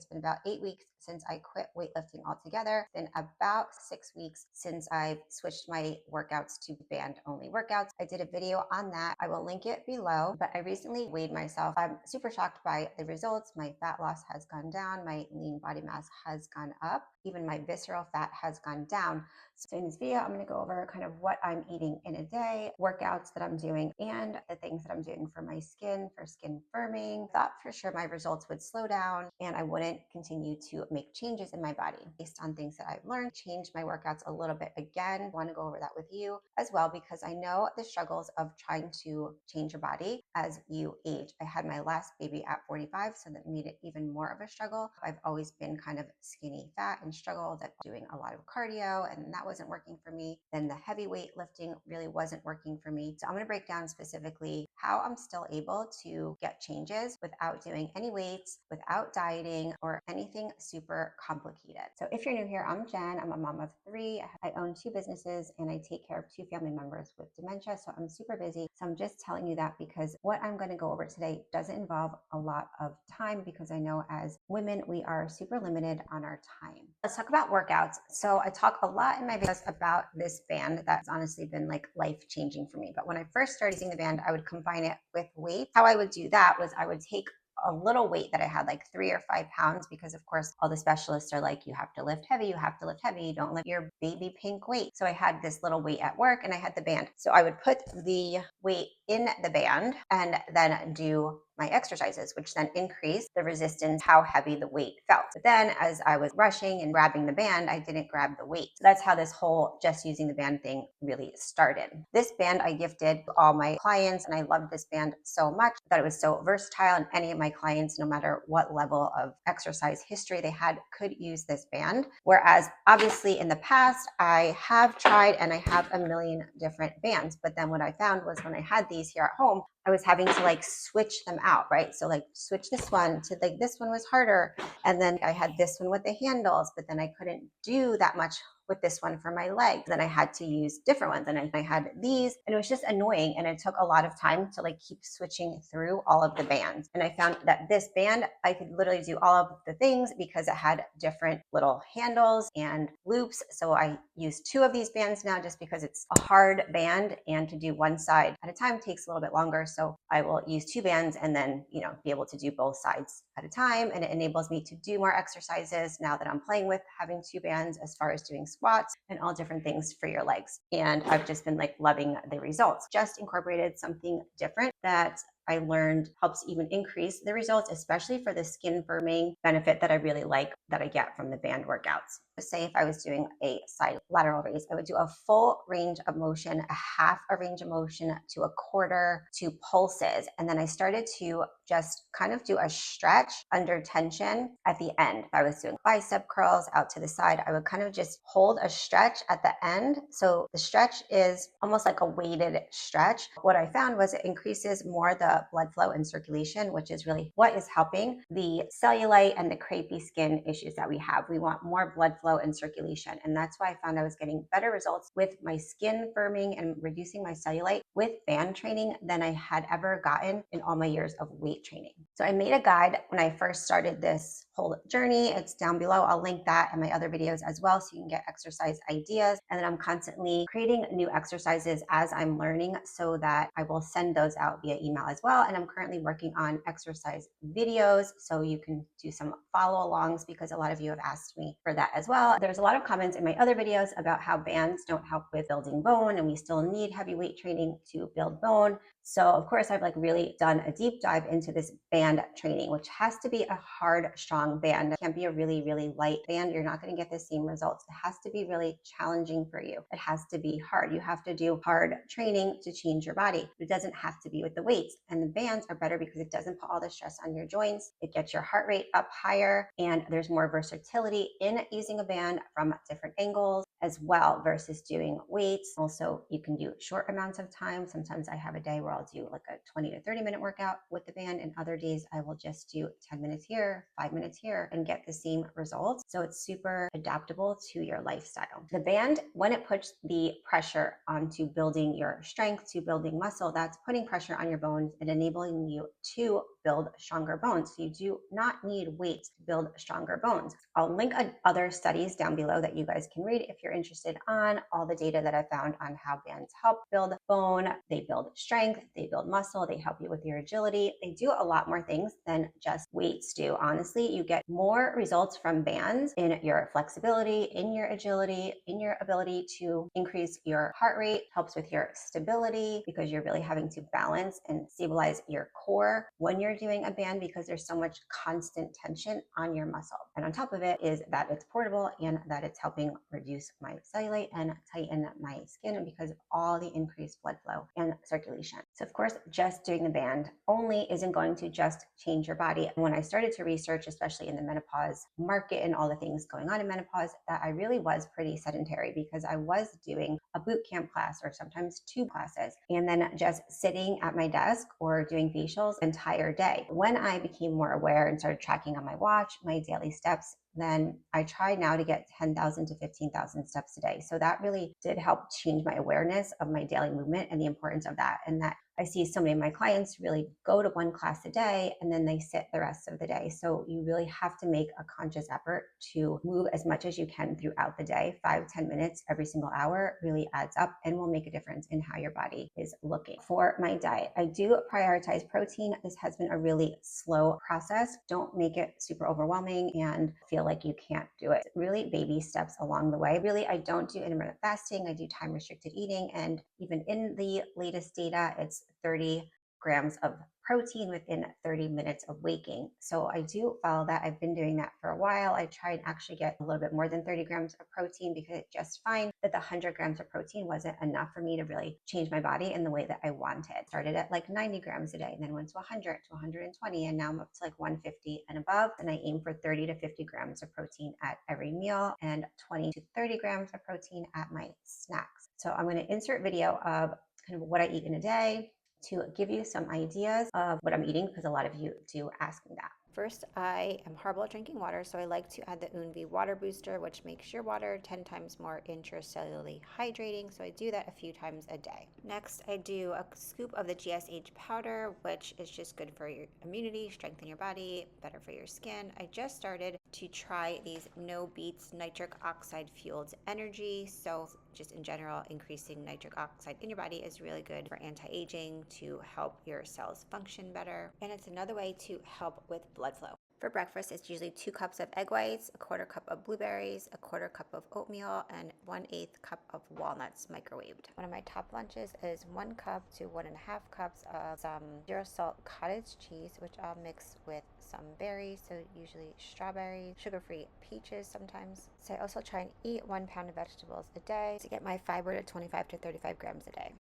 It's been about 8 weeks since I quit weightlifting altogether. It's been about 6 weeks since I've switched my workouts to band only workouts. I did a video on that. I will link it below, but I recently weighed myself. I'm super shocked by the results. My fat loss has gone down. My lean body mass has gone up. Even my visceral fat has gone down. So in this video, I'm going to go over kind of what I'm eating in a day, workouts that I'm doing, and the things that I'm doing for my skin, for skin firming. Thought for sure my results would slow down and I wouldn't continue to make changes in my body based on things that I've learned. Change my workouts a little bit again. I want to go over that with you as well because I know the struggles of trying to change your body as you age. I had my last baby at 45, so that made it even more of a struggle. I've always been kind of skinny fat and struggled at doing a lot of cardio, and that wasn't working for me. Then the heavy weight lifting really wasn't working for me. So I'm going to break down specifically how I'm still able to get changes without doing any weights, without dieting, or anything super complicated. So if you're new here, I'm Jen. I'm a mom of 3. I own 2 businesses and I take care of 2 family members with dementia. So I'm super busy. So I'm just telling you that because what I'm going to go over today doesn't involve a lot of time because I know as women, we are super limited on our time. Let's talk about workouts. So I talk a lot in my videos about this band that's honestly been like life-changing for me. But when I first started using the band, I would combine it with weight. How I would do that was I would take a little weight that I had, like 3 or 5 pounds, because of course all the specialists are like, you have to lift heavy, you have to lift heavy, you don't lift your baby pink weight. So I had this little weight at work and I had the band. So I would put the weight in the band and then do my exercises, which then increased the resistance, how heavy the weight felt. But then as I was rushing and grabbing the band, I didn't grab the weight. So that's how this whole just using the band thing really started. This band I gifted to all my clients, and I loved this band so much. I thought it was so versatile, and any of my clients, no matter what level of exercise history they had, could use this band. Whereas obviously in the past, I have tried and I have a million different bands. But then what I found was when I had these here at home, I was having to like switch them out, right? So like switch this one to like this one was harder. And then I had this one with the handles, but then I couldn't do that much with this one for my legs. Then I had to use different ones. And I had these, and it was just annoying. And it took a lot of time to like keep switching through all of the bands. And I found that this band, I could literally do all of the things because it had different little handles and loops. So I use 2 of these bands now just because it's a hard band, and to do one side at a time takes a little bit longer. So I will use 2 bands and then, be able to do both sides at a time. And it enables me to do more exercises now that I'm playing with having 2 bands, as far as doing squats and all different things for your legs. And I've just been like loving the results. Just incorporated something different that I learned helps even increase the results, especially for the skin firming benefit that I really like that I get from the band workouts. Say if I was doing a side lateral raise, I would do a full range of motion, a half a range of motion to a quarter to pulses. And then I started to just kind of do a stretch under tension at the end. If I was doing bicep curls out to the side, I would kind of just hold a stretch at the end. So the stretch is almost like a weighted stretch. What I found was it increases more the blood flow and circulation, which is really what is helping the cellulite and the crepey skin issues that we have. We want more blood flow and circulation. And that's why I found I was getting better results with my skin firming and reducing my cellulite with band training than I had ever gotten in all my years of weight training. So I made a guide when I first started this whole journey. It's down below. I'll link that and my other videos as well, so you can get exercise ideas. And then I'm constantly creating new exercises as I'm learning, so that I will send those out via email as well. And I'm currently working on exercise videos, so you can do some follow-alongs because a lot of you have asked me for that as well. There's a lot of comments in my other videos about how bands don't help with building bone, and we still need heavy weight training to build bone. So of course, I've like really done a deep dive into this band training, which has to be a hard, strong band. It can't be a really, really light band. You're not going to get the same results. It has to be really challenging for you. It has to be hard. You have to do hard training to change your body. It doesn't have to be with the weights. And the bands are better because it doesn't put all the stress on your joints. It gets your heart rate up higher, and there's more versatility in using a band from different angles as well versus doing weights. Also, you can do short amounts of time. Sometimes I have a day where I'll do like a 20 to 30 minute workout with the band, and other days I will just do 10 minutes here, 5 minutes here, and get the same results. So it's super adaptable to your lifestyle. The band, when it puts the pressure onto building your strength, to building muscle, that's putting pressure on your bones and enabling you to build stronger bones. So you do not need weights to build stronger bones. I'll link other studies down below that you guys can read if you're interested on all the data that I found on how bands help build bone. They build strength, they build muscle, they help you with your agility. They do a lot more things than just weights do. Honestly, you get more results from bands in your flexibility, in your agility, in your ability to increase your heart rate, helps with your stability because you're really having to balance and stabilize your core when you're doing a band because there's so much constant tension on your muscle. And on top of it is that it's portable and that it's helping reduce my cellulite and tighten my skin because of all the increased blood flow and circulation. So of course, just doing the band only isn't going to just change your body. And when I started to research, especially in the menopause market and all the things going on in menopause, that I really was pretty sedentary because I was doing a boot camp class or sometimes 2 classes and then just sitting at my desk or doing facials the entire day. When I became more aware and started tracking on my watch my daily steps, then I try now to get 10,000 to 15,000 steps a day. So that really did help change my awareness of my daily movement and the importance of that. And that I see so many of my clients really go to 1 class a day and then they sit the rest of the day. So you really have to make a conscious effort to move as much as you can throughout the day. 5-10 minutes every single hour really adds up and will make a difference in how your body is looking. For my diet, I do prioritize protein. This has been a really slow process. Don't make it super overwhelming and feel like you can't do it. Really baby steps along the way. Really, I don't do intermittent fasting. I do time restricted eating. And even in the latest data, it's 30 grams of protein within 30 minutes of waking. So I do follow that. I've been doing that for a while. I try and actually get a little bit more than 30 grams of protein because I just find that the 100 grams of protein wasn't enough for me to really change my body in the way that I wanted. Started at like 90 grams a day and then went to 100 to 120 and now I'm up to like 150 and above. And I aim for 30 to 50 grams of protein at every meal and 20 to 30 grams of protein at my snacks. So I'm going to insert video of kind of what I eat in a day to give you some ideas of what I'm eating because a lot of you do ask me that. First, I am horrible at drinking water, so I like to add the UNV water booster, which makes your water 10 times more intracellularly hydrating. So I do that a few times a day. Next, I do a scoop of the GSH powder, which is just good for your immunity, strengthen your body, better for your skin. I just started to try these no beats nitric oxide fueled energy. So just in general, increasing nitric oxide in your body is really good for anti-aging, to help your cells function better. And it's another way to help with blood flow. For breakfast, it's usually 2 cups of egg whites, a 1/4 cup of blueberries, a 1/4 cup of oatmeal, and 1/8 cup of walnuts microwaved. One of my top lunches is 1 cup to 1.5 cups of some zero salt cottage cheese, which I'll mix with some berries, so usually strawberries, sugar-free peaches sometimes. So I also try and eat 1 pound of vegetables a day to get my fiber to 25 to 35 grams a day.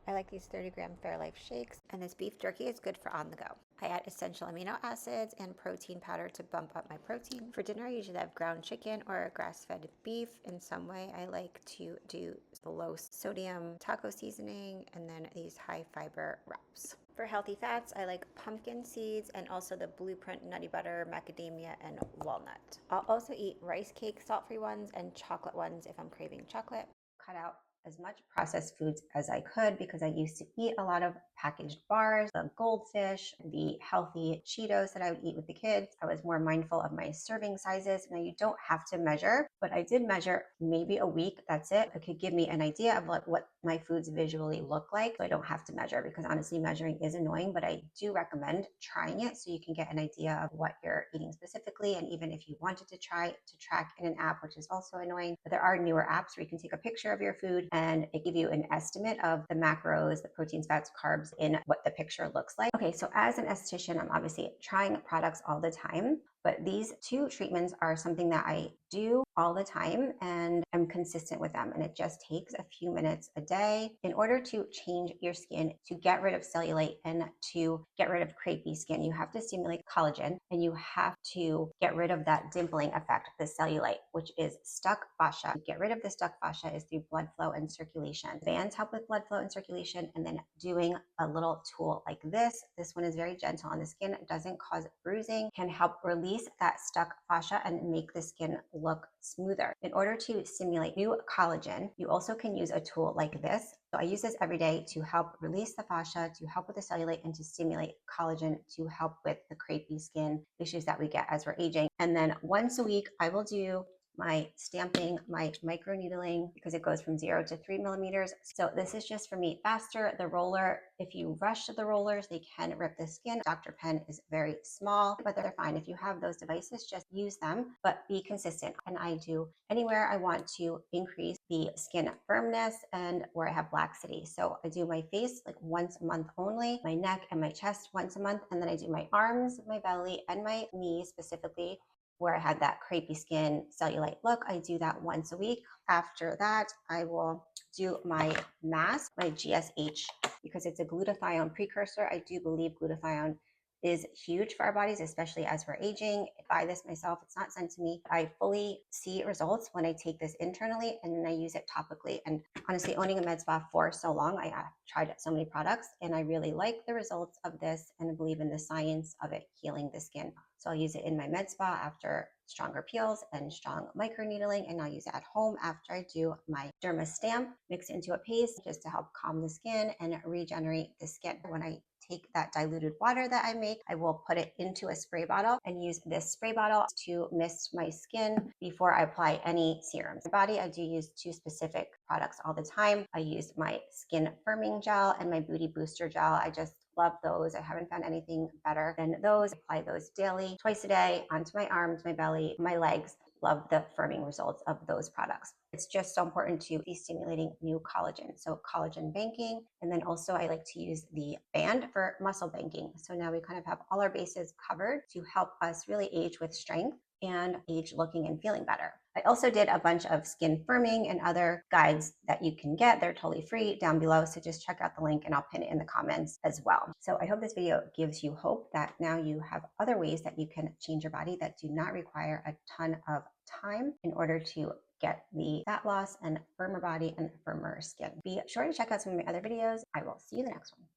I like these 30-gram Fairlife shakes, and this beef jerky is good for on the go. I add essential amino acids and protein powder to bump up my protein. For dinner, I usually have ground chicken or grass-fed beef in some way. I like to do the low sodium taco seasoning and then these high fiber wraps. For healthy fats, I like pumpkin seeds and also the Blueprint nutty butter, macadamia, and walnut. I'll also eat rice cake, salt-free ones, and chocolate ones if I'm craving chocolate. Cut out as much processed foods as I could because I used to eat a lot of packaged bars, the goldfish, the healthy Cheetos that I would eat with the kids. I was more mindful of my serving sizes. Now you don't have to measure, but I did measure maybe a week. That's it. It could give me an idea of what my foods visually look like. So I don't have to measure because honestly, measuring is annoying, but I do recommend trying it so you can get an idea of what you're eating specifically. And even if you wanted to try to track in an app, which is also annoying, but there are newer apps where you can take a picture of your food and it give you an estimate of the macros, the proteins, fats, carbs in what the picture looks like. Okay, so as an esthetician, I'm obviously trying products all the time. But these two treatments are something that I do all the time and I'm consistent with them. And it just takes a few minutes a day in order to change your skin, to get rid of cellulite and to get rid of crepey skin. You have to stimulate collagen and you have to get rid of that dimpling effect, the cellulite, which is stuck fascia. To get rid of the stuck fascia is through blood flow and circulation. Bands help with blood flow and circulation, and then doing a little tool like this. This one is very gentle on the skin, it doesn't cause bruising, can help release that stuck fascia and make the skin look smoother. In order to stimulate new collagen, you also can use a tool like this. So I use this every day to help release the fascia, to help with the cellulite, and to stimulate collagen to help with the crepey skin issues that we get as we're aging. And then once a week, I will do my stamping, my micro needling, because it goes from 0 to 3 millimeters. So this is just for me faster. The roller, if you rush the rollers, they can rip the skin. Dr. Pen is very small, but they're fine. If you have those devices, just use them, but be consistent. And I do anywhere I want to increase the skin firmness and where I have laxity. So I do my face like once a month only, my neck and my chest once a month, and then I do my arms, my belly, and my knees specifically where I had that crepey skin cellulite look. I do that once a week. After that, I will do my mask, my GSH, because it's a glutathione precursor. I do believe glutathione is huge for our bodies, especially as we're aging. I buy this myself, it's not sent to me. I fully see results when I take this internally and then I use it topically. And honestly, owning a med spa for so long, I tried so many products and I really like the results of this and I believe in the science of it healing the skin. So I'll use it in my med spa after stronger peels and strong micro needling, and I'll use it at home after I do my derma stamp, mix it into a paste just to help calm the skin and regenerate the skin. When I take that diluted water that I make, I will put it into a spray bottle and use this spray bottle to mist my skin before I apply any serums. My body, I do use two specific products all the time. I use my skin firming gel and my booty booster gel. I just love those. I haven't found anything better than those. I apply those daily, twice a day, onto my arms, my belly, my legs. Love the firming results of those products. It's just so important to be stimulating new collagen. So collagen banking, and then also I like to use the band for muscle banking. So now we kind of have all our bases covered to help us really age with strength and age looking and feeling better. I also did a bunch of skin firming and other guides that you can get. They're totally free down below. So just check out the link and I'll pin it in the comments as well. So I hope this video gives you hope that now you have other ways that you can change your body that do not require a ton of time in order to get the fat loss and firmer body and firmer skin. Be sure to check out some of my other videos. I will see you in the next one.